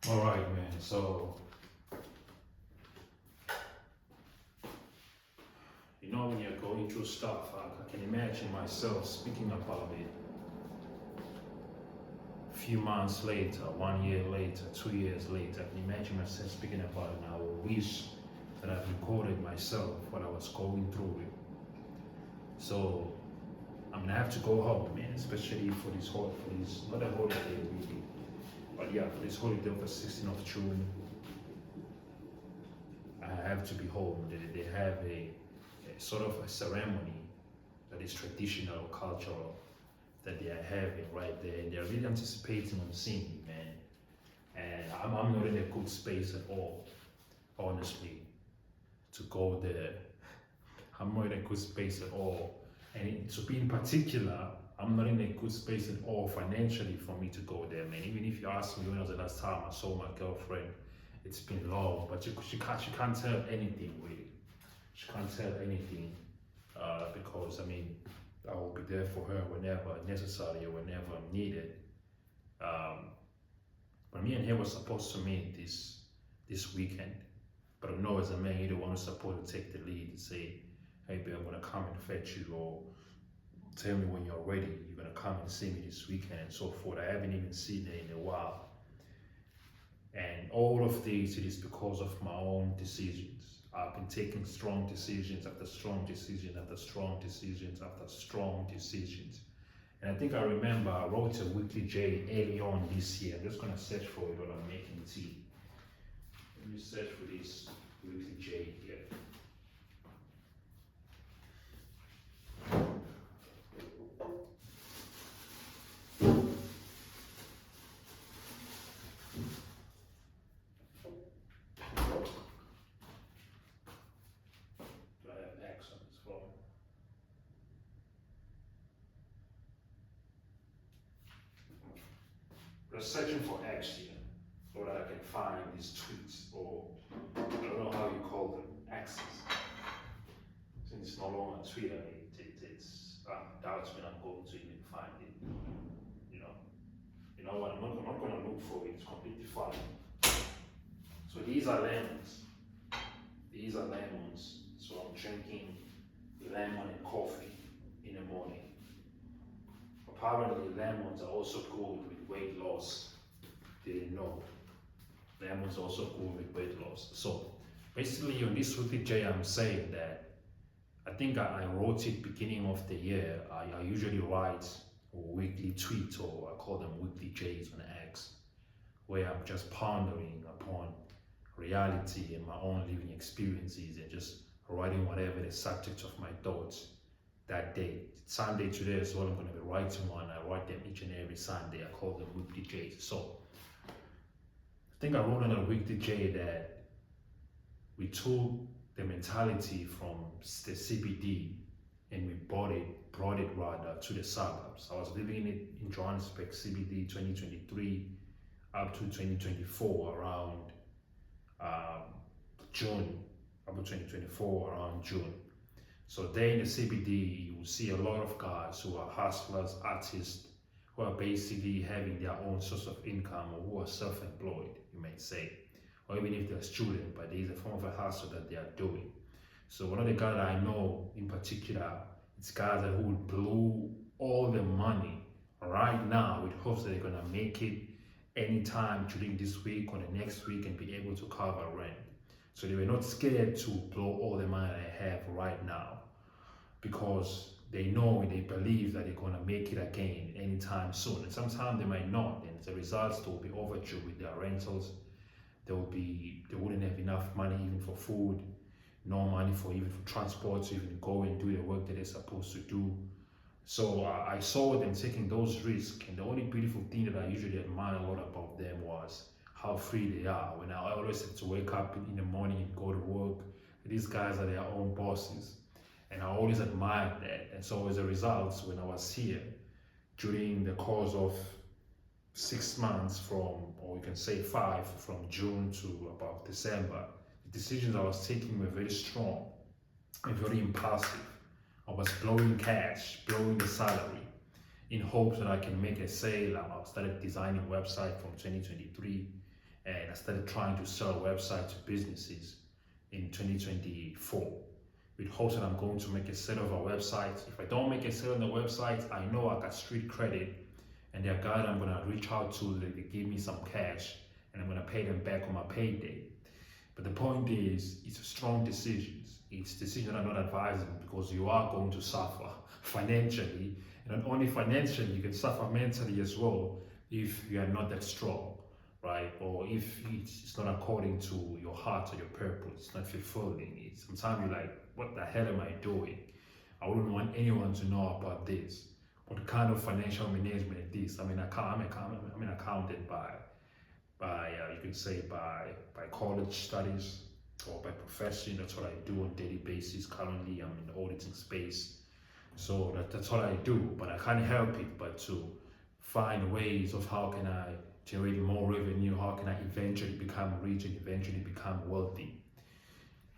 All right, man. So, when you're going through stuff, I can imagine myself speaking about it a few months later, 1 year later, 2 years later. I can imagine myself speaking about it, and I will wish that I've recorded myself what I was going through it. So, I'm gonna have to go home, man, especially for this not a holiday really, but yeah, for this holiday of the 16th of June. I have to be home. They have a sort of a ceremony that is traditional or cultural that they are having right there. And they're really anticipating on seeing me, man. And I'm not in a good space at all, honestly, to go there. I'm not in a good space at all. And to be in particular, I'm not in a good space at all financially for me to go there, man. Even if you ask me when was the last time I saw my girlfriend, it's been long, but she can't tell anything really. She can't tell anything because I will be there for her whenever necessary or whenever needed. But me and her were supposed to meet this weekend. But I know as a man, you don't want to support to take the lead and say, hey babe, I'm gonna come and fetch you, or tell me when you're ready, you're gonna come and see me this weekend and so forth. I haven't even seen her in a while. And all of this, it is because of my own decisions. I've been taking strong decisions after strong decisions after strong decisions after strong decisions. And I think I remember I wrote a weekly J early on this year. I'm just gonna search for it while I'm making tea. Let me search for this weekly J here. Do I have X on this phone? I'm searching for X here so that I can find these tweets, or I don't know how you call them, X's. Since it's no longer Twitter, it's doubts when I'm going to even find it. You know what? I'm not going to look for it. It's completely fine. So these are lemons. These are lemons. So I'm drinking lemon and coffee in the morning. Apparently, lemons are also good with weight loss. Didn't know. Lemons are also good with weight loss. So basically, on this weekly J, I'm saying that I think I wrote it beginning of the year. I usually write a weekly tweet, or I call them weekly J's on X, where I'm just pondering upon reality and my own living experiences and just writing whatever the subject of my thoughts that day. Sunday today is what I'm going to be writing on. I write them each and every Sunday. I call them weekly J's. So I think I wrote on a weekly J that we took the mentality from the CBD and we brought it rather to the suburbs. I was living in Johannesburg CBD 2023 up to 2024 around June, up to 2024 around June. So there in the CBD, you will see a lot of guys who are hustlers, artists, who are basically having their own source of income, or who are self-employed, you may say, or even if they're student, but there is a form of a hustle that they are doing. So one of the guys that I know in particular, it's guys that who would blow all the money right now with hopes that they're gonna make it anytime during this week or the next week and be able to cover rent. So they were not scared to blow all the money they have right now, because they know and they believe that they're gonna make it again anytime soon. And sometimes they might not, and as a result, they will be overdue with their rentals. They wouldn't have enough money even for food, no money for even for transport to even go and do the work that they're supposed to do. So I saw them taking those risks, and the only beautiful thing that I usually admire a lot about them was how free they are. When I always have to wake up in the morning and go to work, these guys are their own bosses, and I always admired that. And so as a result, when I was here during the course of 6 months or you can say 5, from June to about December, the decisions I was taking were very strong and very impulsive. I was blowing cash, blowing the salary in hopes that I can make a sale. I started designing website from 2023, and I started trying to sell websites to businesses in 2024 with hopes that I'm going to make a sale of a website. If I don't make a sale on the website, I know I got street credit, and they're guys I'm gonna reach out to, they give me some cash, and I'm gonna pay them back on my payday. But the point is, it's a strong decision. It's decisions that are not advisable because you are going to suffer financially, and not only financially, you can suffer mentally as well if you are not that strong, right? Or if it's not according to your heart or your purpose, it's not fulfilling. Sometimes you're like, what the hell am I doing? I wouldn't want anyone to know about this. What kind of financial management is this? I'm an accountant by you could say by college studies or by profession. That's what I do on a daily basis. Currently, I'm in the auditing space, so that's what I do. But I can't help it but to find ways of how can I generate more revenue, how can I eventually become rich and eventually become wealthy.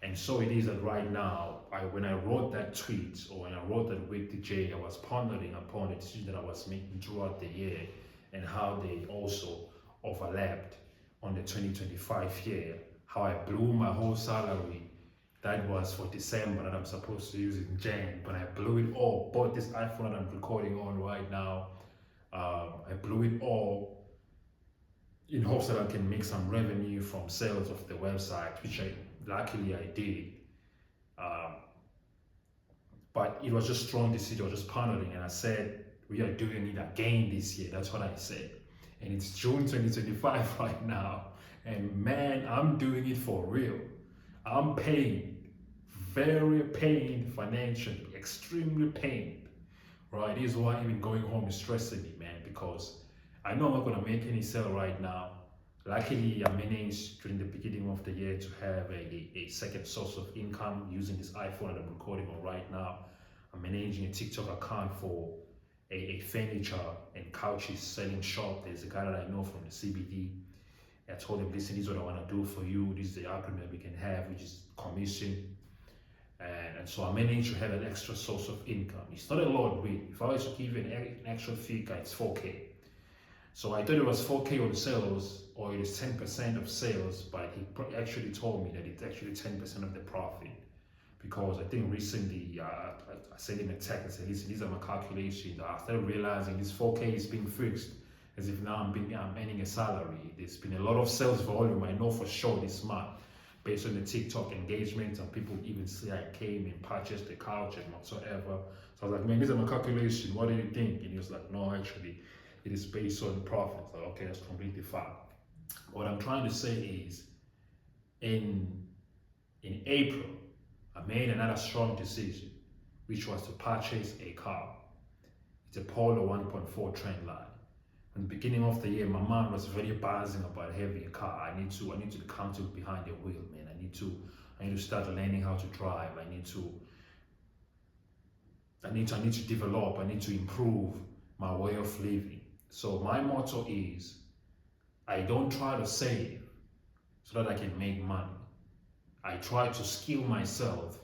And so it is that right now, when I wrote that tweet or when I wrote that weekly J, I was pondering upon the decisions that I was making throughout the year and how they also overlapped on the 2025 year, how I blew my whole salary that was for December that I'm supposed to use in Jan, but I blew it all. Bought this iPhone that I'm recording on right now. I blew it all in hopes that I can make some revenue from sales of the website, which luckily I did. But it was just strong decision, I was just pondering, and I said, we are doing it again this year. That's what I said. And it's June 2025 right now. And man, I'm doing it for real. I'm paid, very paid financially, extremely paid. Right? This is why even going home is stressing me, man, because I know I'm not gonna make any sale right now. Luckily, I managed during the beginning of the year to have a second source of income using this iPhone that I'm recording on right now. I'm managing a TikTok account for a furniture and couches selling shop. There's a guy that I know from the CBD. I told him, listen, this is what I want to do for you. This is the agreement we can have, which is commission. And so I managed to have an extra source of income. It's not a lot, really. If I was to give you an actual figure, it's 4K. So I thought it was 4K on sales, or it is 10% of sales, but he actually told me that it's actually 10% of the profit. Because I think recently I sent him a text and said, listen, these are my calculations. I started realizing this 4K is being fixed as if now I'm earning a salary. There's been a lot of sales volume, I know for sure this month, based on the TikTok engagement, and people even say I came and purchased the couch and whatsoever. So I was like, man, these are my calculations. What do you think? And he was like, no, actually, it is based on profits. Like, okay, that's completely fine. What I'm trying to say is, in April, I made another strong decision, which was to purchase a car. It's a Polo 1.4 Trendline. In the beginning of the year, my mind was very buzzing about having a car. I need to be comfortable behind the wheel, man. I need to start learning how to drive. I need to develop. I need to improve my way of living. So my motto is, I don't try to save so that I can make money. I try to skill myself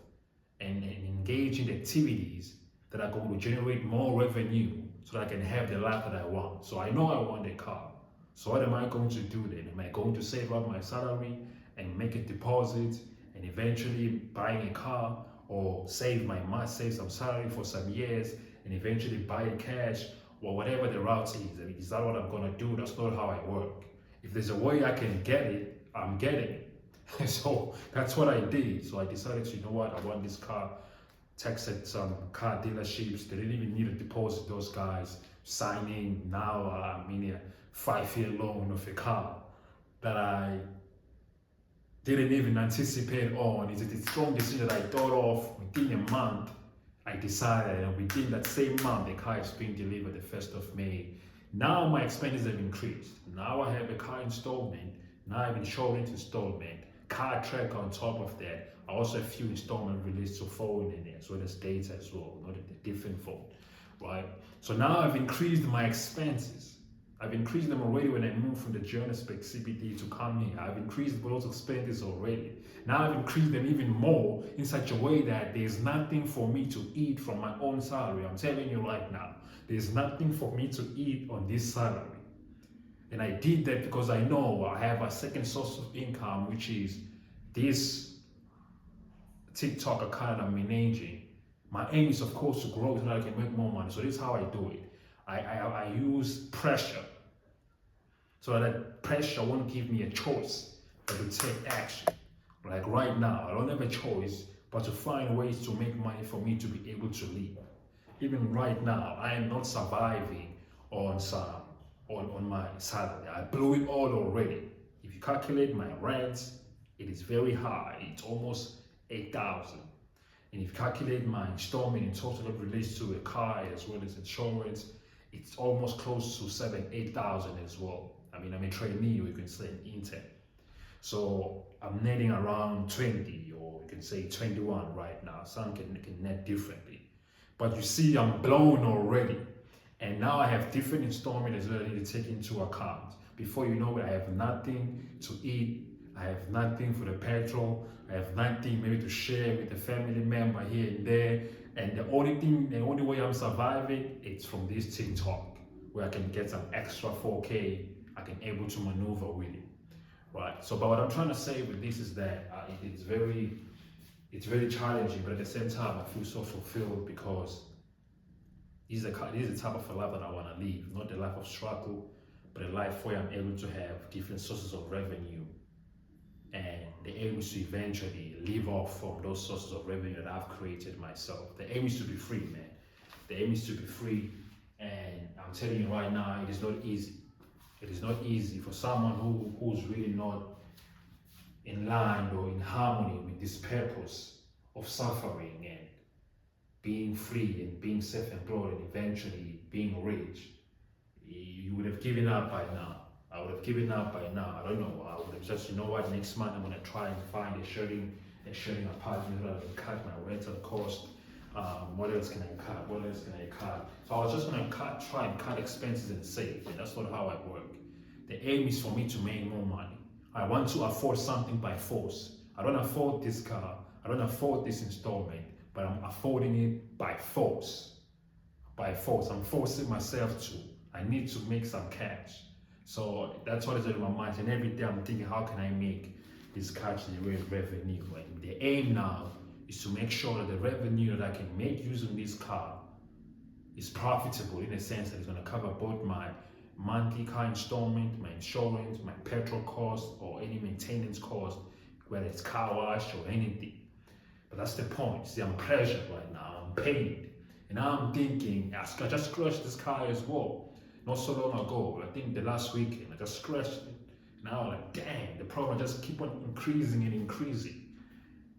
and engage in activities that are going to generate more revenue so that I can have the life that I want. So I know I want a car. So what am I going to do then? Am I going to save up my salary and make a deposit and eventually buying a car, or save some salary for some years and eventually buy a cash, or whatever the route is? I mean, is that what I'm going to do? That's not how I work. If there's a way I can get it, I'm getting it. So that's what I did. So I decided, you know what, I want this car. Texted some car dealerships. They didn't even need a deposit, those guys. Signing now, I'm in a 5-year loan of a car that I didn't even anticipate on. It's a strong decision that I thought of within a month. I decided, and within that same month, the car is being delivered the 1st of May. Now my expenses have increased. Now I have a car installment. Now I have insurance installment, car track on top of that. I also have a few installment released to phone in there, as well as data as well, not a different phone, right? So now I've increased my expenses. I've increased them already when I moved from the Johannesburg CBD to come here. I've increased those expenses already. Now I've increased them even more in such a way that there's nothing for me to eat from my own salary. I'm telling you right now, there's nothing for me to eat on this salary. And I did that because I know I have a second source of income, which is this TikTok account I'm managing. My aim is, of course, to grow so that I can make more money. So this is how I do it. I use pressure so that pressure won't give me a choice but to take action. Like right now, I don't have a choice but to find ways to make money for me to be able to live. Even right now, I am not surviving on my salary. I blew it all already. If you calculate my rent, it is very high. It's almost 8,000. And if you calculate my installment in total that relates to a car as well as insurance, it's almost close to 8,000 as well. I mean, I'm a trainee, or you can say an intern. So I'm netting around 20, or you can say 21 right now. Some can net differently. But you see, I'm blown already. And now I have different installments as well that I need to take into account. Before you know it, I have nothing to eat. I have nothing for the petrol. I have nothing maybe to share with a family member here and there. And the only way I'm surviving, it's from this TikTok, where I can get some extra 4K. I can able to maneuver with it, right? So, but what I'm trying to say with this is that it's very challenging, but at the same time, I feel so fulfilled because this is the type of a life that I want to live, not the life of struggle, but a life where I'm able to have different sources of revenue. And the aim is to eventually live off from those sources of revenue that I've created myself. The aim is to be free, man. The aim is to be free. And I'm telling you right now, it is not easy. It is not easy for someone who's really not in line or in harmony with this purpose of suffering and being free and being self-employed and eventually being rich. You would have given up by now. I would have given up by now. I don't know. I would have just, you know what, next month I'm gonna try and find a sharing apartment that I can cut my rental cost. What else can I cut? What else can I cut? So I was just gonna try and cut expenses and save. And that's not how I work. The aim is for me to make more money. I want to afford something by force. I don't afford this car. I don't afford this installment, but I'm affording it by force. By force. I'm forcing myself to. I need to make some cash. So that's what is in my mind. And every day I'm thinking, how can I make this cash generate revenue? And the aim now is to make sure that the revenue that I can make using this car is profitable in a sense that it's going to cover both my monthly car installment, my insurance, my petrol cost, or any maintenance cost, whether it's car wash or anything. But that's the point. See, I'm pressured right now. I'm paid. And now I'm thinking, I just crashed this car as well. Not so long ago, I think the last weekend, I just crashed it. Now I'm like, dang, the problem just keep on increasing and increasing.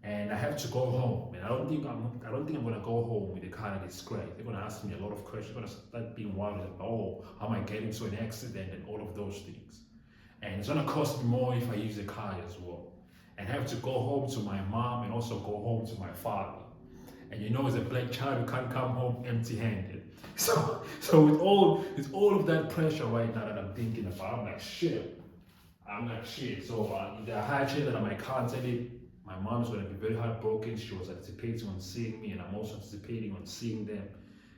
And I have to go home. And I don't think I'm gonna go home with the car that is scratched. They're gonna ask me a lot of questions. They're gonna start being worried about, oh, how am I getting to an accident and all of those things. And it's gonna cost me more if I use the car as well. And I have to go home to my mom and also go home to my father. And you know, as a black child, you can't come home empty-handed. So with all of that pressure right now that I'm thinking about, I'm like shit. So the high chance that I might cancel it. My mom's gonna be very heartbroken. She was anticipating on seeing me, and I'm also anticipating on seeing them.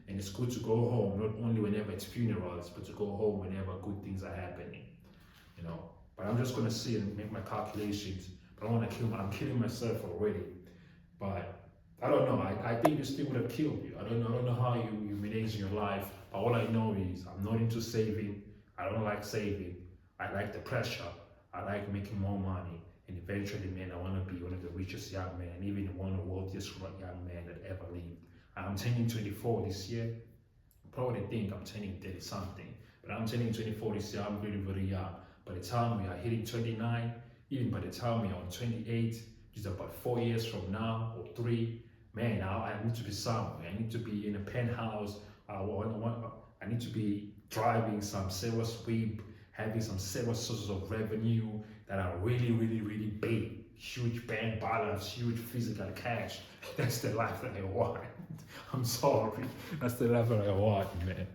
And it's good to go home, not only whenever it's funerals, but to go home whenever good things are happening. You know. But I'm just gonna see and make my calculations. But I want to I'm killing myself already. But I don't know. I think this thing would have killed you. I don't know how you manage your life. But all I know is I'm not into saving. I don't like saving. I like the pressure. I like making more money. And eventually, man, I want to be one of the richest young men, even one of the wealthiest young men that ever lived. I'm turning 24 this year. You probably think I'm turning 30 something. But I'm turning 24 this year. I'm very, very young. By the time we are hitting 29, even by the time we are on 28, which is about 4 years from now or 3, man, I need to be somewhere. I need to be in a penthouse. I need to be driving some silver sweep, having some silver sources of revenue that are really, really, really big. Huge bank balance, huge physical cash. That's the life that I want. I'm sorry. That's the life that I want, man.